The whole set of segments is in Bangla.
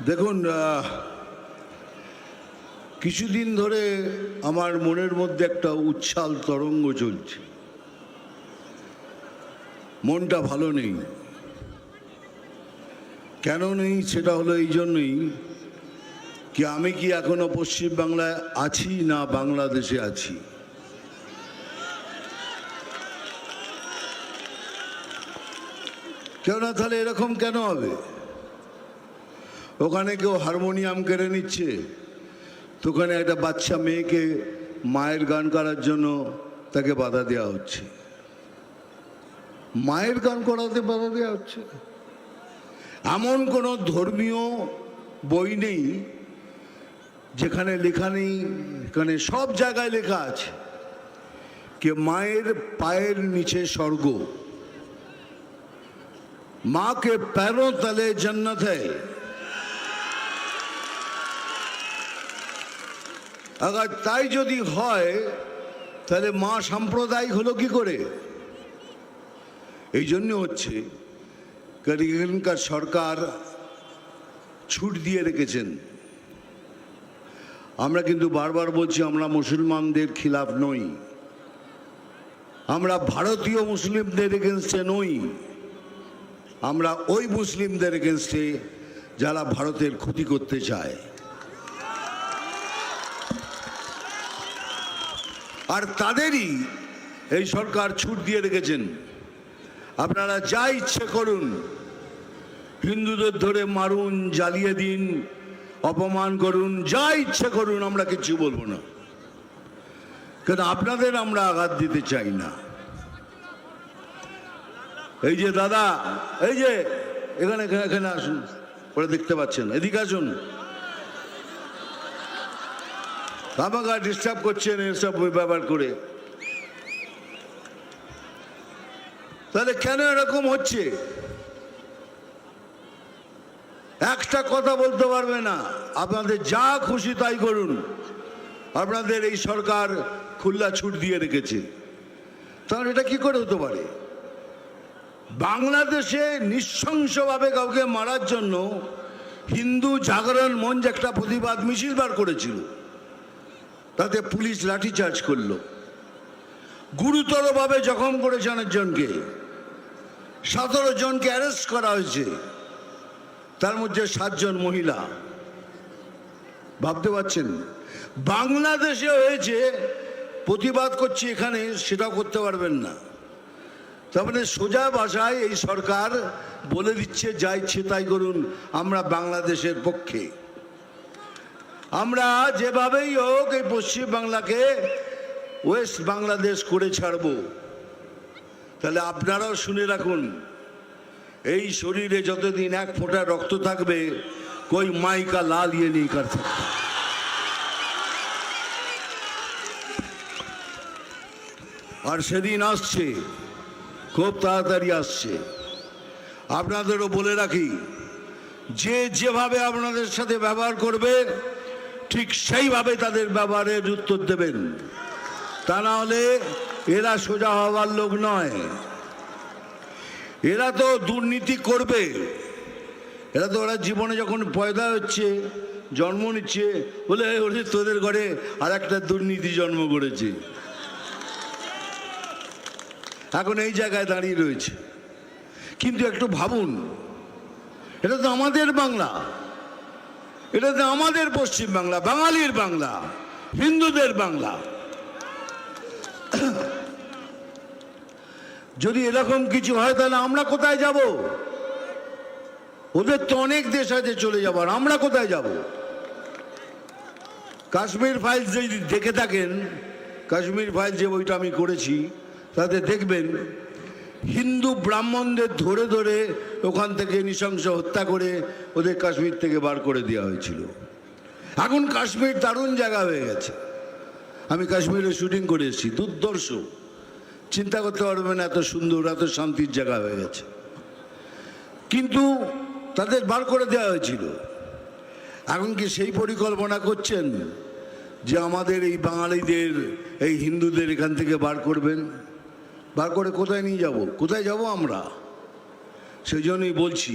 দেখুন, কিছুদিন ধরে আমার মনের মধ্যে একটা উচ্ছ্বাল তরঙ্গ চলছে। মনটা ভালো নেই। কেন নেই সেটা হলো এই জন্যই কি আমি কি এখনো পশ্চিমবাংলায় আছি না বাংলাদেশে আছি। কেন না, তাহলে এরকম কেন হবে? ওখানে কেউ হারমোনিয়াম কেড়ে নিচ্ছে, তো ওখানে একটা বাচ্চা মেয়েকে মায়ের গান করার জন্য তাকে বাধা দেওয়া হচ্ছে। মায়ের গান করাতে বাধা দেওয়া হচ্ছে। এমন কোনো ধর্মীয় বই নেই যেখানে লেখা নেই, এখানে সব জায়গায় লেখা আছে যে মায়ের পায়ের নিচে স্বর্গ, माँ के पैरों तले जन्नत है। अगर তাই যদি হয় তাহলে মা সাম্প্রদায়িক হলো কি করে? এই জন্য হচ্ছে এখানকার সরকার ছুট দিয়ে রেখেছেন। আমরা কিন্তু বারবার বলছি আমরা মুসলমানদের খিলাফ নই, আমরা ভারতীয় মুসলিমদের এগেনস্টে নই, আমরা ওই মুসলিমদের এগেনস্টে যারা ভারতের ক্ষতি করতে চায়। আর তাদেরই এই সরকার ছুট দিয়ে রেখেছেন। আপনারা যা ইচ্ছে করুন, হিন্দুদের ধরে মারুন, জ্বালিয়ে দিন, অপমান করুন, যা ইচ্ছে করুন, আমরা কিছু বলবো না, কারণ আপনাদের আমরা আঘাত দিতে চাই না। এই যে দাদা, এই যে এখানে এখানে আসুন, ওরা দেখতে পাচ্ছেন, এদিকে আসুন। আমাকে ডিস্টার্ব করছেন এসব ব্যবহার করে। তাহলে কেন এরকম হচ্ছে? একটা কথা বলতে পারবে না, আপনাদের যা খুশি তাই করুন, আপনাদের এই সরকার খুল্লা ছুট দিয়ে রেখেছে। তাহলে এটা কি করে হতে পারে? বাংলাদেশে নৃশংসভাবে কাউকে মারার জন্য হিন্দু জাগরণ মঞ্চ একটা প্রতিবাদ মিছিল বার করেছিল, তাতে পুলিশ লাঠিচার্জ করলো, গুরুতরভাবে জখম করেছে অনেকজনকে, 17 জনকে অ্যারেস্ট করা হয়েছে, তার মধ্যে 7 জন মহিলা। ভাবতে পারছেন? বাংলাদেশে হয়েছে, প্রতিবাদ করছি এখানে, সেটাও করতে পারবেন না। তারপরে সোজা ভাষায় এই সরকার বলে দিচ্ছে যা ইচ্ছে তাই করুন, আমরা বাংলাদেশের পক্ষে। আমরা যেভাবেই হোক এই পশ্চিম বাংলাকে ওয়েস্ট বাংলাদেশ করে ছাড়ব। তাহলে আপনারাও শুনে রাখুন, এই শরীরে যতদিন এক ফোঁটা রক্ত থাকবে, कोई माई का लाल ये नहीं कर सकता। আর সেদিন আসছে, খুব তাড়াতাড়ি আসছে। আপনাদেরও বলে রাখি, যে যেভাবে আপনাদের সাথে ব্যবহার করবে ঠিক সেইভাবে তাদের ব্যবহারের উত্তর দেবেন, তা না হলে এরা সোজা হওয়ার লোক নয়। এরা তো দুর্নীতি করবে, এরা তো ওরা জীবনে যখন পয়দা হচ্ছে, জন্ম নিচ্ছে, বলে ওরে তোদের ঘরে আর একটা দুর্নীতি জন্ম করেছে, এখন এই জায়গায় দাঁড়িয়ে রয়েছে। কিন্তু একটু ভাবুন, এটা তো আমাদের বাংলা, এটা তো আমাদের পশ্চিম বাংলা, বাঙালির বাংলা, হিন্দুদের বাংলা। যদি এরকম কিছু হয় তাহলে আমরা কোথায় যাব? ওদের তো অনেক দেশ আছে চলে যাবার, আমরা কোথায় যাব? কাশ্মীর ফাইলস যদি দেখে থাকেন, কাশ্মীর ফাইলস যে বইটা আমি করেছি, তাতে দেখবেন হিন্দু ব্রাহ্মণদের ধরে ধরে ওখান থেকে নৃশংস হত্যা করে ওদের কাশ্মীর থেকে বার করে দেওয়া হয়েছিল। এখন কাশ্মীর দারুণ জায়গা হয়ে গেছে। আমি কাশ্মীরে শুটিং করে এসেছি, দুর্ধর্ষ, চিন্তা করতে পারবেন এত সুন্দর, এত শান্তির জায়গা হয়ে গেছে। কিন্তু তাদের বার করে দেওয়া হয়েছিল। এখন কি সেই পরিকল্পনা করছেন যে আমাদের এই বাঙালিদের, এই হিন্দুদের এখান থেকে বার করবেন? বার করে কোথায় নিয়ে যাব? কোথায় যাব আমরা? সেই জন্যই বলছি,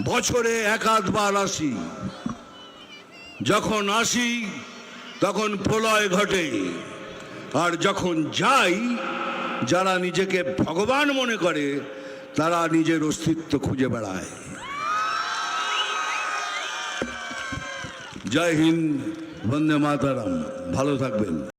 বছরে এক আধবার আসি, যখন আসি তখন প্রলয় ঘটে, আর যখন যাই যারা নিজেকে ভগবান মনে করে তারা নিজের অস্তিত্ব খুঁজে বেড়ায়। জয় হিন্দ, বন্দে মাতারাম, ভালো থাকবেন।